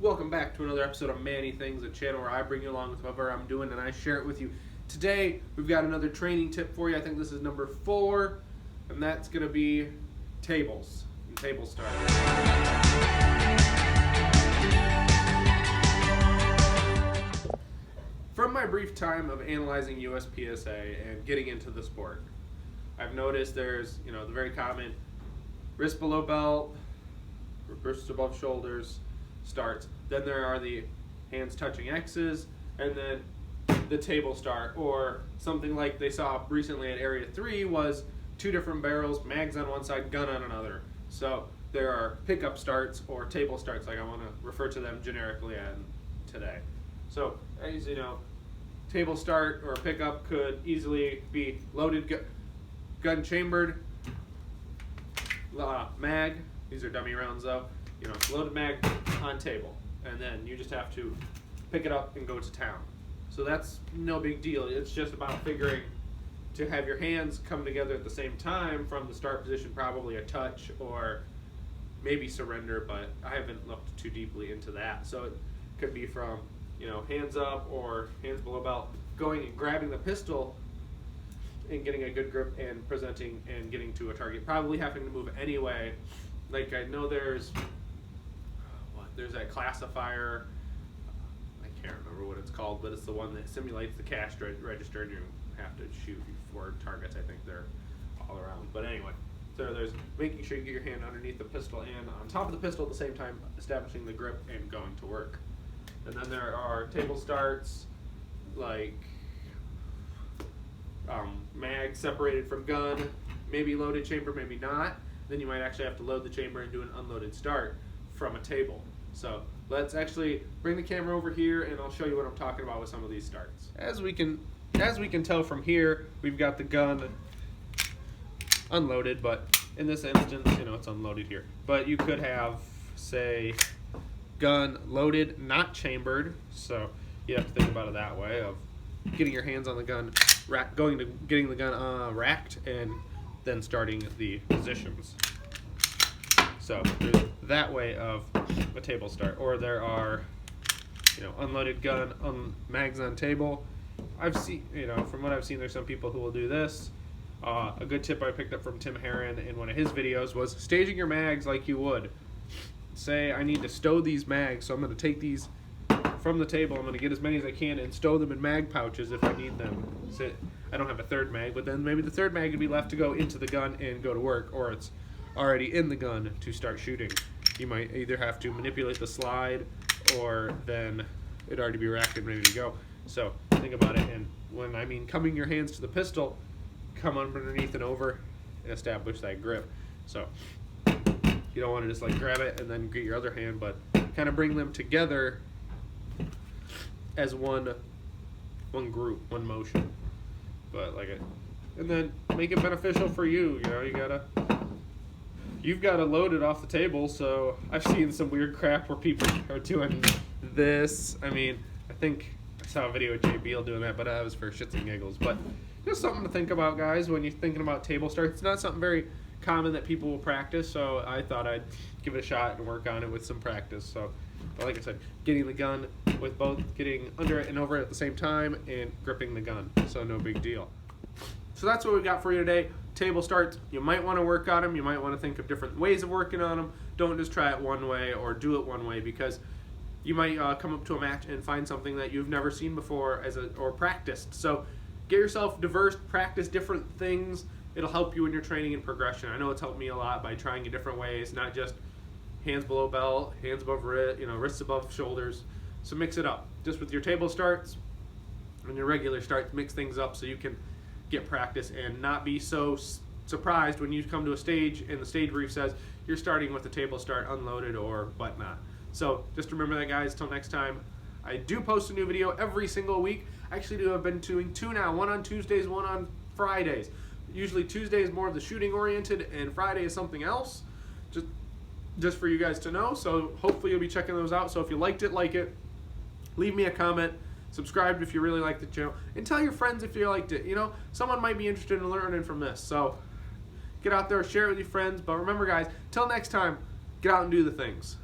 Welcome back to another episode of Manny Things, a channel where I bring you along with whatever I'm doing and I share it with you. Today, we've got another training tip for you. I think this is number 4, and that's going to be tables and table start. From my brief time of analyzing USPSA and getting into the sport, I've noticed there's, the very common wrist below belt, wrist above shoulders starts. Then there are the hands touching X's, and then the table start, or something like they saw recently at Area 3 was 2 different barrels, mags on one side, gun on another. So there are pickup starts or table starts, like I want to refer to them generically today. So as you know, table start or pickup could easily be loaded gun chambered, mag, these are dummy rounds though, loaded mag on table, and then you just have to pick it up and go to town. So that's no big deal. It's just about figuring to have your hands come together at the same time from the start position, probably a touch or maybe surrender, but I haven't looked too deeply into that. So it could be from, hands up or hands below belt, going and grabbing the pistol and getting a good grip and presenting and getting to a target. Probably having to move anyway. Like I know there's that classifier, I can't remember what it's called, but it's the one that simulates the cash register and you have to shoot 4 targets. I think they're all around. But anyway, so there's making sure you get your hand underneath the pistol and on top of the pistol at the same time, establishing the grip and going to work. And then there are table starts, like mag separated from gun, maybe loaded chamber, maybe not. Then you might actually have to load the chamber and do an unloaded start from a table. So let's actually bring the camera over here and I'll show you what I'm talking about with some of these starts. As we can tell from here, we've got the gun unloaded, but in this instance, it's unloaded here. But you could have, say, gun loaded, not chambered. So you have to think about it that way of getting your hands on the gun, getting the gun racked, and then starting the positions. So there's that way of a table start. Or there are, unloaded gun, mags on table. I've seen, from what I've seen, there's some people who will do this. A good tip I picked up from Tim Herron in one of his videos was staging your mags like you would. Say, I need to stow these mags, so I'm going to take these from the table. I'm going to get as many as I can and stow them in mag pouches if I need them. So I don't have a third mag, but then maybe the third mag would be left to go into the gun and go to work, or it's already in the gun to start shooting. You might either have to manipulate the slide, or then it'd already be racked and ready to go. So think about it, and when I mean coming your hands to the pistol, come underneath and over and establish that grip. So you don't want to just like grab it and then get your other hand, but kind of bring them together as one group, one motion. But and then make it beneficial for you. You've got to load it off the table. So I've seen some weird crap where people are doing this. I think I saw a video of Jay Beal doing that, but that was for shits and giggles. But just something to think about, guys, when you're thinking about table starts. It's not something very common that people will practice, so I thought I'd give it a shot and work on it with some practice. So, but like I said, getting the gun with both getting under it and over it at the same time and gripping the gun. So no big deal. So that's what we got for you today. Table starts. You might want to work on them. You might want to think of different ways of working on them. Don't just try it one way or do it one way, because you might come up to a match and find something that you've never seen before or practiced. So get yourself diverse, practice different things. It'll help you in your training and progression. I know it's helped me a lot by trying it different ways, not just hands below belt, hands above wrist, wrists above shoulders. So mix it up. Just with your table starts and your regular starts, mix things up so you can get practice and not be so surprised when you come to a stage and the stage brief says you're starting with the table start unloaded or whatnot. So just remember that, guys. Till next time. I do post a new video every single week. I actually have been doing 2 now, one on Tuesdays, one on Fridays. Usually Tuesday is more of the shooting oriented and Friday is something else, just for you guys to know. So hopefully you'll be checking those out. So if you liked it, like it, leave me a comment, subscribe if you really like the channel, and tell your friends if you liked it. Someone might be interested in learning from this. So get out there, share it with your friends. But remember, guys, till next time, get out and do the things.